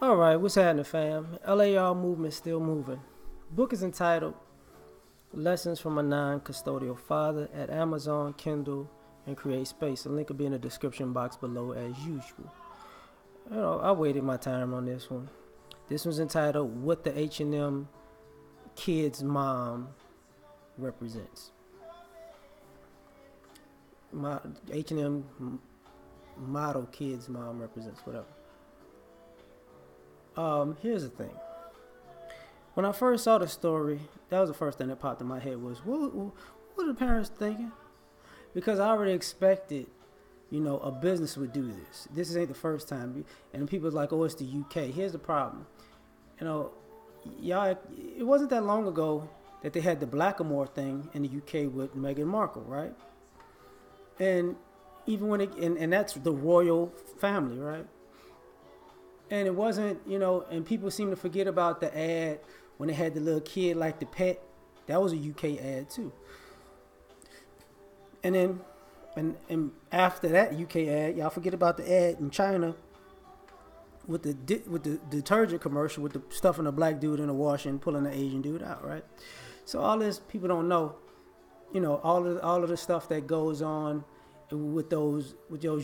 All right, what's happening, fam? L.A.R. movement still moving. Book is entitled Lessons from a Non-Custodial Father at Amazon, Kindle, and Create Space. The link will be in the description box below as usual. I waited my time on this one. This one's entitled What the H&M Kid's Mom Represents. My H&M model kid's mom represents, whatever. Here's the thing. When I first saw the story, that was the first thing that popped in my head was, what are the parents thinking? Because I already expected, a business would do this. This ain't the first time. And people are like, oh, it's the UK. Here's the problem. Y'all, it wasn't that long ago that they had the Blackamoor thing in the UK with Meghan Markle, right? And even when and that's the royal family, right? And it wasn't, and people seem to forget about the ad when they had the little kid like the pet. That was a UK ad too. And then, and after that UK ad, y'all forget about the ad in China with the detergent commercial with the stuffing a black dude in a wash and pulling an Asian dude out, right? So all this people don't know, all of the stuff that goes on with those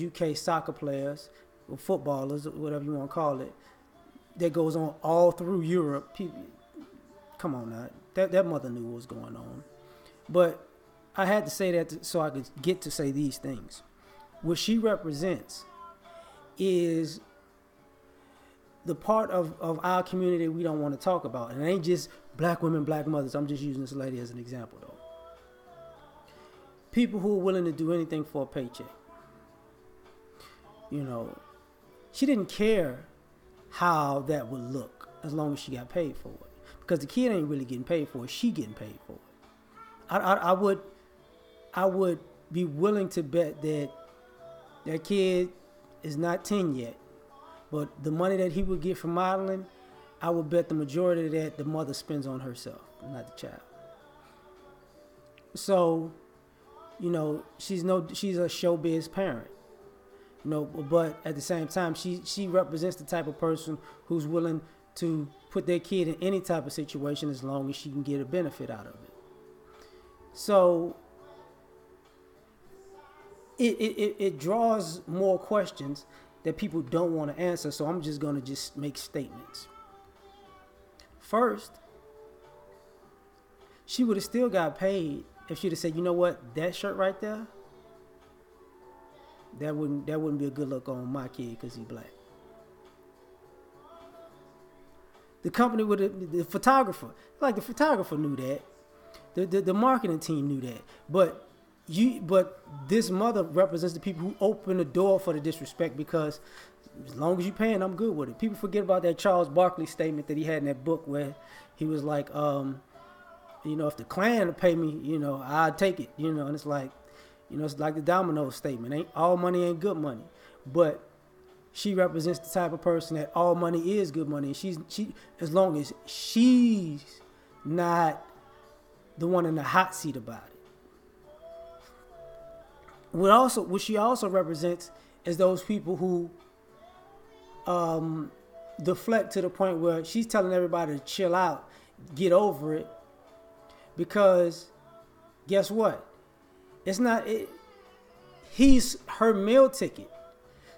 UK soccer players, or footballers, or whatever you want to call it, that goes on all through Europe. People, come on now, that mother knew what was going on. But I had to say that so I could get to say these things. What she represents is the part of our community we don't want to talk about. And it ain't just black women, black mothers. I'm just using this lady as an example, though. People who are willing to do anything for a paycheck. She didn't care how that would look as long as she got paid for it. Because the kid ain't really getting paid for it. She getting paid for it. I would be willing to bet that that kid is not 10 yet. But the money that he would get from modeling, I would bet the majority of that the mother spends on herself, not the child. So, she's a showbiz parent. But at the same time, she represents the type of person who's willing to put their kid in any type of situation as long as she can get a benefit out of it. So it draws more questions that people don't want to answer. So I'm just going to make statements. First, she would have still got paid if she'd have said, you know what, that shirt right there, that wouldn't be a good look on my kid because he's black. The company the photographer knew that. The marketing team knew that. But this mother represents the people who open the door for the disrespect, because as long as you paying, I'm good with it. People forget about that Charles Barkley statement that he had in that book where he was like, if the Klan pay me, I'd take it, and it's like, it's like the domino statement. Ain't all money ain't good money. But she represents the type of person that all money is good money. And she as long as she's not the one in the hot seat about it. What she also represents is those people who deflect to the point where she's telling everybody to chill out, get over it, because guess what? He's her meal ticket.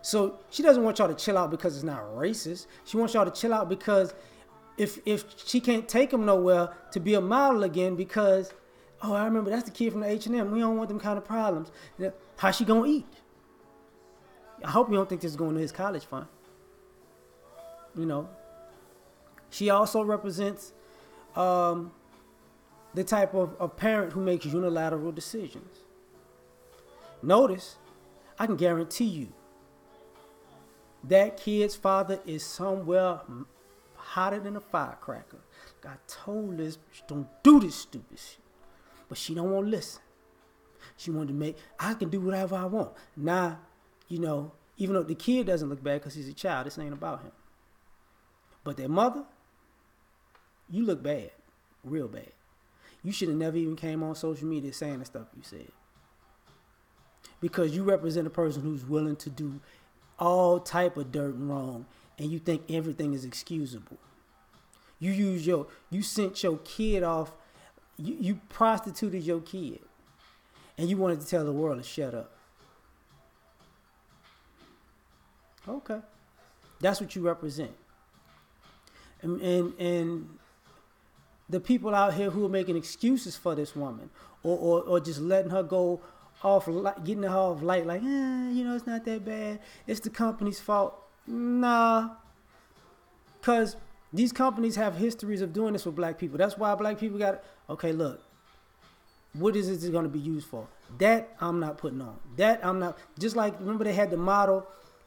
So she doesn't want y'all to chill out because it's not racist. She wants y'all to chill out because if she can't take him nowhere to be a model again, because, oh, I remember that's the kid from the H&M. We don't want them kind of problems. How's she going to eat? I hope you don't think this is going to his college fund. She also represents the type of parent who makes unilateral decisions. Notice, I can guarantee you, that kid's father is somewhere hotter than a firecracker. I told this bitch, don't do this stupid shit. But she don't want to listen. She wanted to I can do whatever I want. Now, even though the kid doesn't look bad because he's a child, this ain't about him. But their mother, you look bad. Real bad. You should have never even came on social media saying the stuff you said. Because you represent a person who's willing to do all type of dirt and wrong and you think everything is excusable. You sent your kid off, you prostituted your kid, and you wanted to tell the world to shut up. Okay. That's what you represent. And the people out here who are making excuses for this woman, or just letting her go off, getting her off light, like, it's not that bad. It's the company's fault. Nah. Because these companies have histories of doing this with black people. That's why black people okay, look, what is this going to be used for? That I'm not putting on. That I'm not, just like, remember they had the model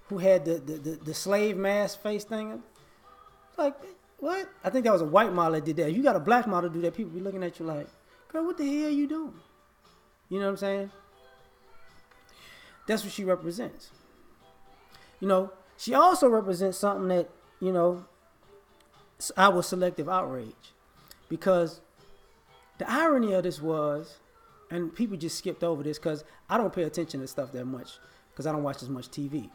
who had the slave mask face thing? Like, what? I think that was a white model that did that. If you got a black model do that, people be looking at you like, girl, what the hell are you doing? You know what I'm saying? That's what she represents. She also represents something that, our selective outrage. Because the irony of this was, and people just skipped over this because I don't pay attention to stuff that much because I don't watch as much TV.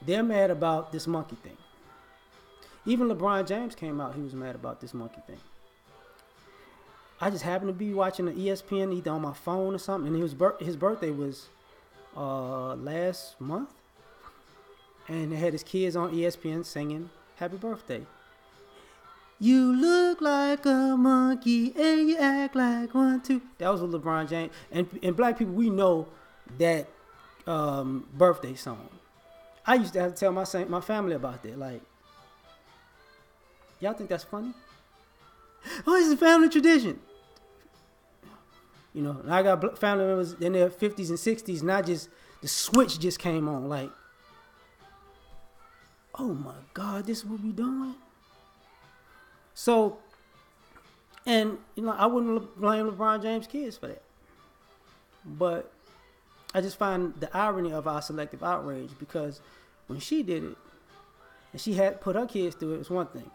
They're mad about this monkey thing. Even LeBron James came out. He was mad about this monkey thing. I just happened to be watching the ESPN either on my phone or something, and his birthday was last month. And they had his kids on ESPN singing happy birthday. You look like a monkey and you act like one too. That was with LeBron James. And black people, we know that birthday song. I used to have to tell my family about that. Like, y'all think that's funny? Oh, it's a family tradition. And I got family members in their 50s and 60s, not just, the switch just came on. Like, oh my God, this is what we doing? So, and, I wouldn't blame LeBron James' kids for that. But I just find the irony of our selective outrage, because when she did it, and she had put her kids through it, was one thing.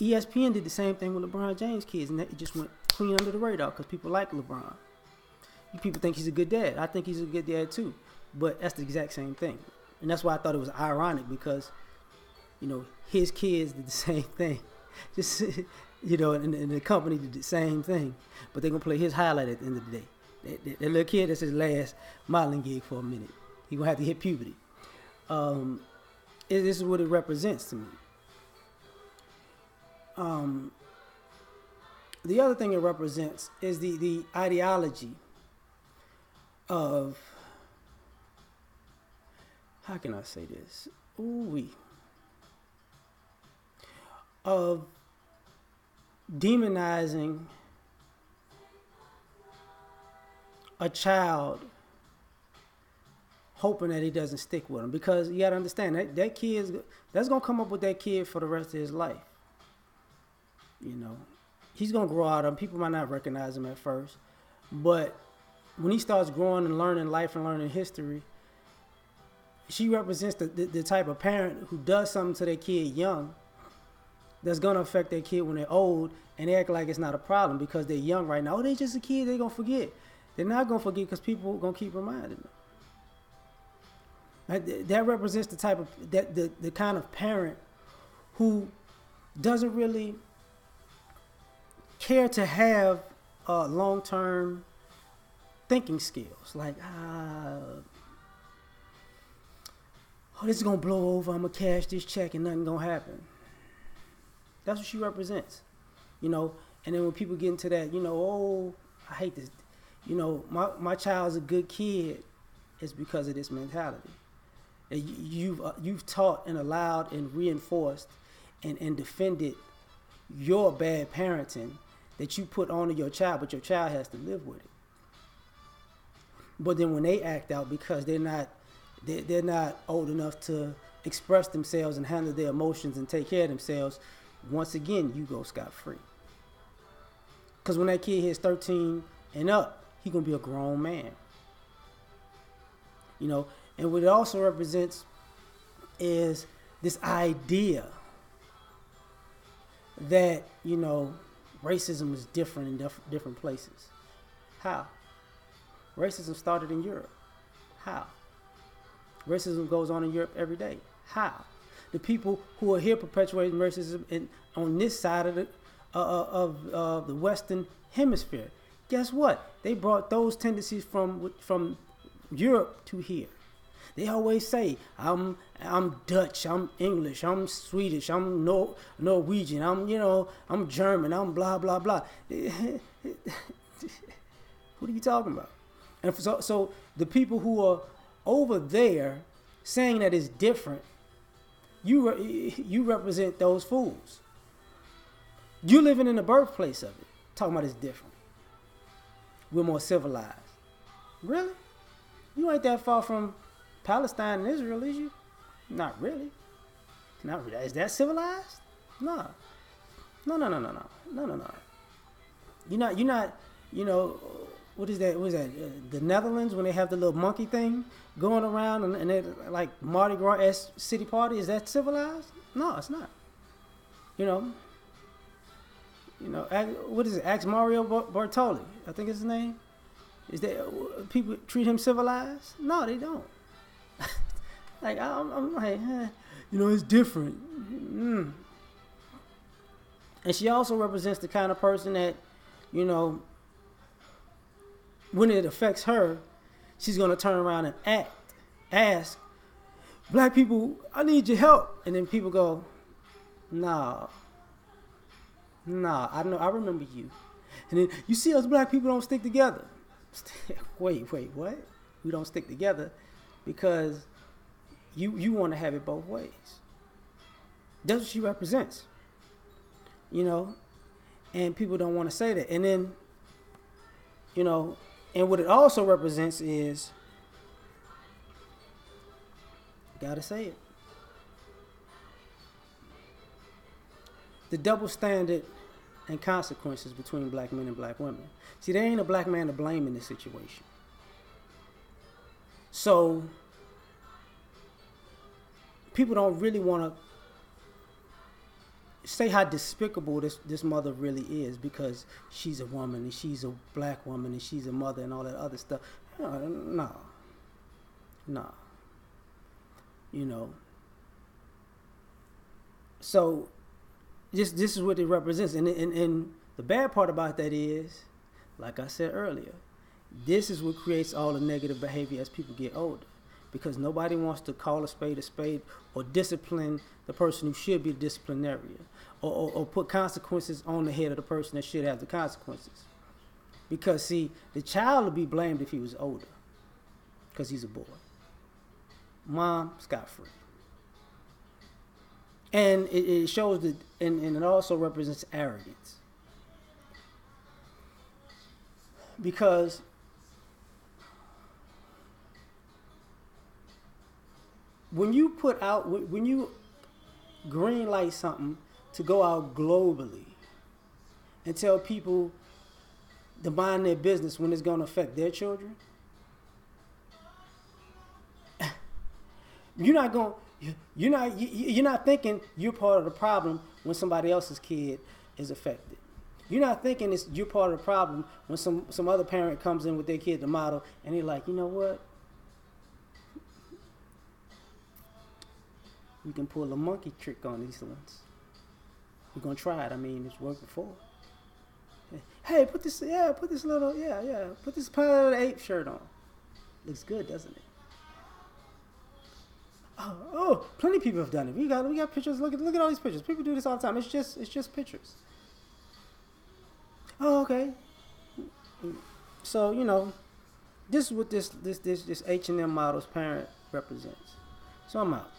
ESPN did the same thing with LeBron James' kids, and it just went clean under the radar because people like LeBron. People think he's a good dad. I think he's a good dad too, but that's the exact same thing. And that's why I thought it was ironic, because, his kids did the same thing. Just, and the company did the same thing, but they're going to play his highlight at the end of the day. That little kid, that's his last modeling gig for a minute. He's going to have to hit puberty. This is what it represents to me. The other thing it represents is the ideology of, how can I say this? Of demonizing a child, hoping that he doesn't stick with him. Because you got to understand, that kid, that's going to come up with that kid for the rest of his life. He's going to grow out of him. People might not recognize him at first. But when he starts growing and learning life and learning history, she represents the type of parent who does something to their kid young that's going to affect their kid when they're old, and they act like it's not a problem because they're young right now. Oh, they're just a kid. They're going to forget. They're not going to forget because people are going to keep reminding them. That represents the type of, the kind of parent who doesn't really care to have long-term thinking skills. Like, this is going to blow over. I'm going to cash this check and nothing going to happen. That's what she represents. And then when people get into that, I hate this. My child's a good kid. It's because of this mentality. You've taught and allowed and reinforced and defended your bad parenting that you put onto your child, but your child has to live with it. But then when they act out because they're not old enough to express themselves and handle their emotions and take care of themselves, once again, you go scot-free. Because when that kid hits 13 and up, he's going to be a grown man. And what it also represents is this idea that, racism is different in different places. How? Racism started in Europe. How? Racism goes on in Europe every day. How? the people who are here perpetuating racism on this side of the Western Hemisphere. Guess what? They brought those tendencies from Europe to here. They always say, I'm Dutch, I'm English, I'm Swedish, I'm Norwegian, I'm German, I'm blah, blah, blah. What are you talking about? And so the people who are over there saying that it's different, you represent those fools. You living in the birthplace of it, talking about it's different. We're more civilized. Really? You ain't that far from Palestine and Israel, is you? Not really. Not really. Is that civilized? No. No. You're not, what is that? The Netherlands, when they have the little monkey thing going around and they're like Mardi Gras city party, is that civilized? No, it's not. What is it? Ask Mario Bartoli, I think is his name. Is that people treat him civilized? No, they don't. Like I'm like, it's different. And she also represents the kind of person that, when it affects her, she's gonna turn around and ask, black people, I need your help, and then people go, nah, I remember you, and then you see us black people don't stick together. Wait, what? We don't stick together because you want to have it both ways. That's what she represents, and people don't want to say that. And then, and what it also represents is, gotta say it, the double standard and consequences between black men and black women. See, there ain't a black man to blame in this situation. So people don't really want to say how despicable this mother really is because she's a woman and she's a black woman and she's a mother and all that other stuff. No. So this is what it represents. And the bad part about that is, like I said earlier, this is what creates all the negative behavior as people get older. Because nobody wants to call a spade or discipline the person who should be the disciplinarian or put consequences on the head of the person that should have the consequences. Because, see, the child would be blamed if he was older because he's a boy. Mom, scot-free. And it shows that, and it also represents arrogance. Because when you green light something to go out globally and tell people to mind their business when it's going to affect their children, you're not thinking you're part of the problem when somebody else's kid is affected. You're not thinking you're part of the problem when some other parent comes in with their kid to model and they're like, you know what? We can pull a monkey trick on these ones. We're gonna try it. I mean, it's worked before. Hey, put this Planet of the Apes shirt on. Looks good, doesn't it? Oh, plenty of people have done it. We got pictures. Look at all these pictures. People do this all the time. It's just pictures. Oh, okay. So this is what this H&M model's parent represents. So I'm out.